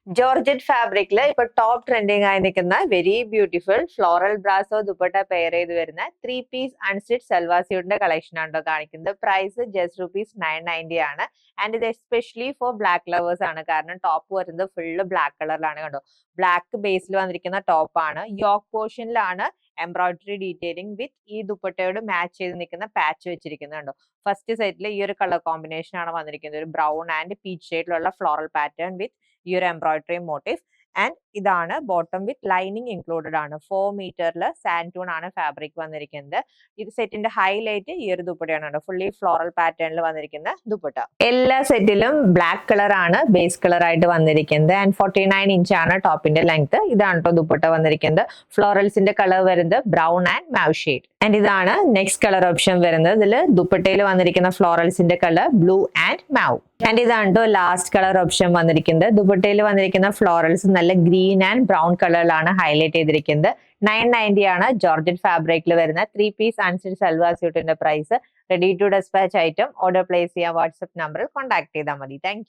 Georgette ഫാബ്രിക്കില് ഇപ്പൊ top trending ആയി നിൽക്കുന്ന very beautiful floral brasso dupatta pair ചെയ്ത് വരുന്ന 3 പീസ് അൺസ്റ്റിച്ച് സൽവാർ സ്യൂട്ടിന്റെ കളക്ഷൻ ആണോ കാണിക്കുന്നത്. പ്രൈസ് ജസ്റ്റ് ₹990 ആണ്. ആൻഡ് ഇത് എസ്പെഷ്യലി ഫോർ ബ്ലാക്ക് ലവേഴ്സ് ആണ്. കാരണം ടോപ്പ് വരുന്നത് ഫുള്ള് ബ്ലാക്ക് കളറിലാണ്. കണ്ടോ, ബ്ലാക്ക് ബേസിൽ വന്നിരിക്കുന്ന ടോപ്പ് ആണ്. യോക്ക് പോർഷനിലാണ് എംബ്രോയിഡറി ഡീറ്റെയിലിംഗ് വിത്ത് ഈ ദുപ്പട്ടയോട് മാച്ച് ചെയ്ത് നിൽക്കുന്ന പാച്ച് വെച്ചിരിക്കുന്നത്. കണ്ടോ, ഫസ്റ്റ് സെറ്റിൽ ഈ ഒരു കളർ കോമ്പിനേഷൻ ആണ് വന്നിരിക്കുന്നത്. ഒരു ബ്രൗൺ ആൻഡ് പീച്ച് ഷെയ്ഡിലുള്ള ഫ്ലോറൽ പാറ്റേൺ വിത്ത് ഈ ഒരു എംബ്രോയിഡറി മോട്ടീവ്. ആൻഡ് ഇതാണ് ബോട്ടം വിത്ത് ലൈനിങ് ഇൻക്ലൂഡഡ് ആണ്. 4 മീറ്ററിൽ സാൻഡൂൺ ആണ് ഫാബ്രിക് വന്നിരിക്കുന്നത്. ഇത് സെറ്റിന്റെ ഹൈലൈറ്റ് ഈ ഒരു ദുപ്പട്ടയാണ്. ഫുള്ളി ഫ്ലോറൽ പാറ്റേണിൽ വന്നിരിക്കുന്ന ദുപ്പട്ട. എല്ലാ സെറ്റിലും ബ്ലാക്ക് കളർ ആണ് ബേസ് കളർ ആയിട്ട് വന്നിരിക്കുന്നത്. ആൻഡ് 49 ഇഞ്ച് ആണ് ടോപ്പിന്റെ ലെങ്ത്. ഇതാണ് കേട്ടോ ദുപ്പട്ട വന്നിരിക്കുന്നത്. ഫ്ലോറൽസിന്റെ കളർ വരുന്നത് brown and mauve shade. And ഇതാണ് നെക്സ്റ്റ് കളർ ഓപ്ഷൻ വരുന്നത്. ഇതിൽ ദുപ്പട്ടയിൽ വന്നിരിക്കുന്ന ഫ്ലോറൽസിന്റെ colour blue and mauve. And ഇതാണ് ലാസ്റ്റ് കളർ ഓപ്ഷൻ വന്നിരിക്കുന്നത്. ദുപ്പട്ടയിൽ വന്നിരിക്കുന്ന ഫ്ലോറൽസ് നല്ല ഗ്രീൻ ആൻഡ് ബ്രൗൺ കളറിലാണ് ഹൈലൈറ്റ് ചെയ്തിരിക്കുന്നത്. 990 ആണ് ജോർജറ്റ് ഫാബ്രിക്കിൽ വരുന്ന 3 പീസ് അൺസ്റ്റിച്ച് സൽവാർ സ്യൂട്ടിന്റെ price. Ready to dispatch item order place ചെയ്യാൻ വാട്സ്ആപ്പ് നമ്പറിൽ കോൺടാക്ട് ചെയ്താൽ മതി. താങ്ക്